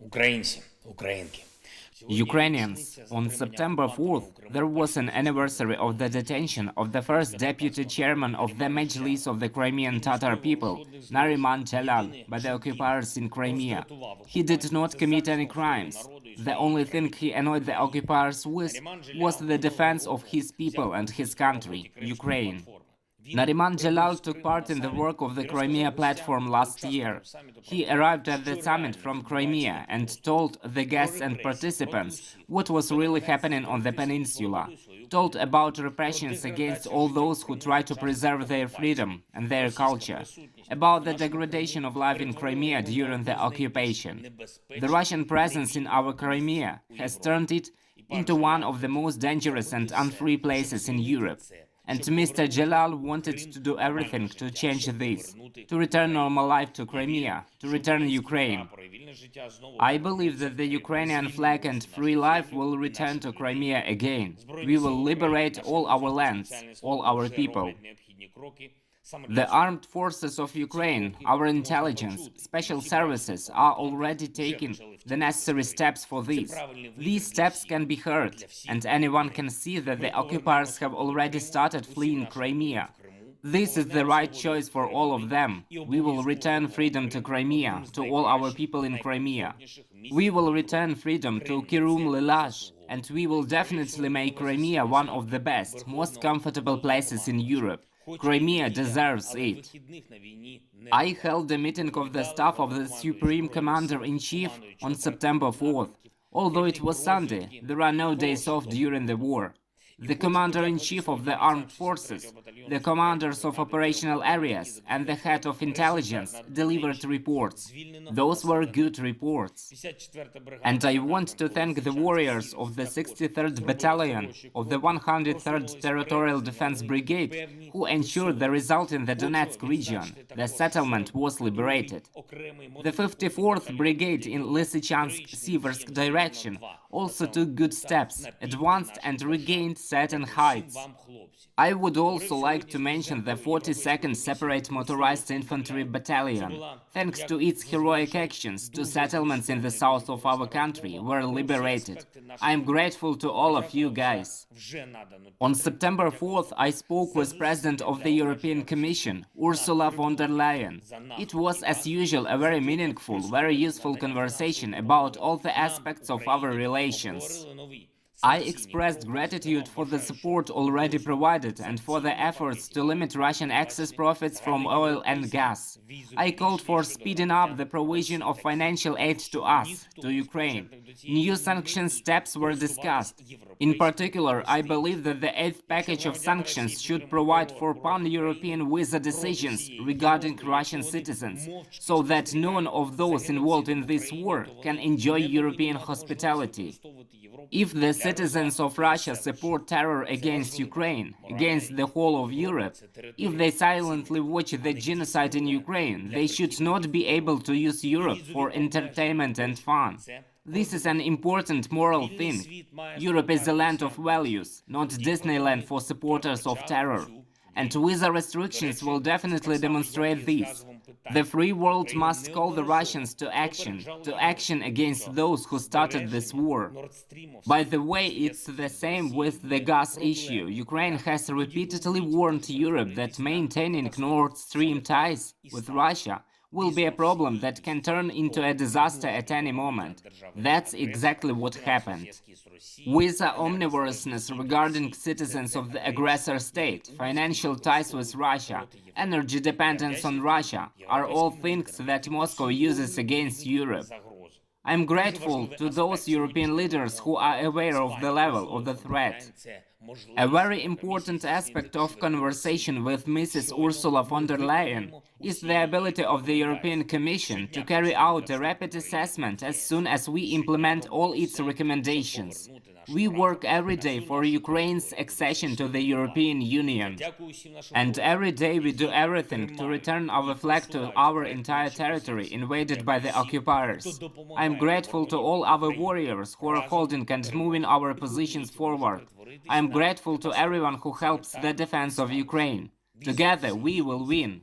Українці, українки. Ukrainians, on September 4th, there was an anniversary of the detention of the first deputy chairman of the Mejlis of the Crimean Tatar people, Nariman Celâl, by the occupiers in Crimea. He did not commit any crimes. The only thing he annoyed the occupiers with was the defense of his people and his country, Ukraine. Nariman Celâl took part in the work of the Crimea Platform last year. He arrived at the summit from Crimea and told the guests and participants what was really happening on the peninsula, told about repressions against all those who try to preserve their freedom and their culture, about the degradation of life in Crimea during the occupation. The Russian presence in our Crimea has turned it into one of the most dangerous and unfree places in Europe. And Mr. Celâl wanted to do everything to change this, to return normal life to Crimea, to return Ukraine. I believe that the Ukrainian flag and free life will return to Crimea again. We will liberate all our lands, all our people. The armed forces of Ukraine, our intelligence, special services are already taking the necessary steps for this. These steps can be heard, and anyone can see that the occupiers have already started fleeing Crimea. This is the right choice for all of them. We will return freedom to Crimea, to all our people in Crimea. We will return freedom to Lelash, and we will definitely make Crimea one of the best, most comfortable places in Europe. Crimea deserves it. I held a meeting of the staff of the Supreme Commander-in-Chief on September 4th. Although it was Sunday, there are no days off during the war. The Commander-in-Chief of the Armed Forces, the commanders of operational areas, and the head of intelligence delivered reports. Those were good reports. And I want to thank the warriors of the 63rd Battalion of the 103rd Territorial Defense Brigade who ensured the result in the Donetsk region. The settlement was liberated. The 54th Brigade in Lysychansk-Siversk direction also took good steps, advanced and regained certain heights. I would also like to mention the 42nd Separate Motorized Infantry Battalion. Thanks to its heroic actions, two settlements in the south of our country were liberated. I am grateful to all of you guys. On September 4th, I spoke with President of the European Commission, Ursula von der Leyen. It was, as usual, a very meaningful, very useful conversation about all the aspects of our relations. I expressed gratitude for the support already provided and for the efforts to limit Russian excess profits from oil and gas. I called for speeding up the provision of financial aid to us, to Ukraine. New sanction steps were discussed. In particular, I believe that the eighth package of sanctions should provide for pan-European visa decisions regarding Russian citizens, so that none of those involved in this war can enjoy European hospitality. If the citizens of Russia support terror against Ukraine, against the whole of Europe, if they silently watch the genocide in Ukraine, they should not be able to use Europe for entertainment and fun. This is an important moral thing. Europe is a land of values, not Disneyland for supporters of terror. And visa restrictions will definitely demonstrate this. The free world must call the Russians to action against those who started this war. By the way, it's the same with the gas issue. Ukraine has repeatedly warned Europe that maintaining Nord Stream ties with Russia will be a problem that can turn into a disaster at any moment. That's exactly what happened. Visa omnivorousness regarding citizens of the aggressor state, financial ties with Russia, energy dependence on Russia are all things that Moscow uses against Europe. I'm grateful to those European leaders who are aware of the level of the threat. A very important aspect of conversation with Mrs. Ursula von der Leyen is the ability of the European Commission to carry out a rapid assessment as soon as we implement all its recommendations. We work every day for Ukraine's accession to the European Union. And every day we do everything to return our flag to our entire territory invaded by the occupiers. I am grateful to all our warriors who are holding and moving our positions forward. I am grateful to everyone who helps the defense of Ukraine. Together we will win.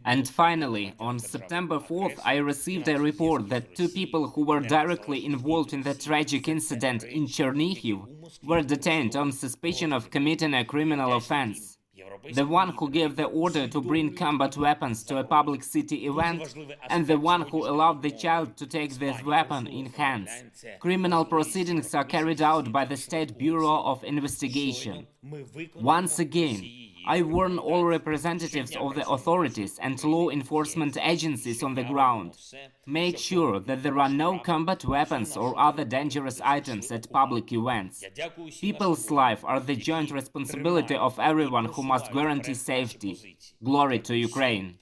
And finally, on September 4th, I received a report that 2 people who were directly involved in the tragic incident in Chernihiv were detained on suspicion of committing a criminal offense. The one who gave the order to bring combat weapons to a public city event, and the one who allowed the child to take this weapon in hands. Criminal proceedings are carried out by the State Bureau of Investigation. Once again, I warn all representatives of the authorities and law enforcement agencies on the ground. Make sure that there are no combat weapons or other dangerous items at public events. People's lives are the joint responsibility of everyone who must guarantee safety. Glory to Ukraine!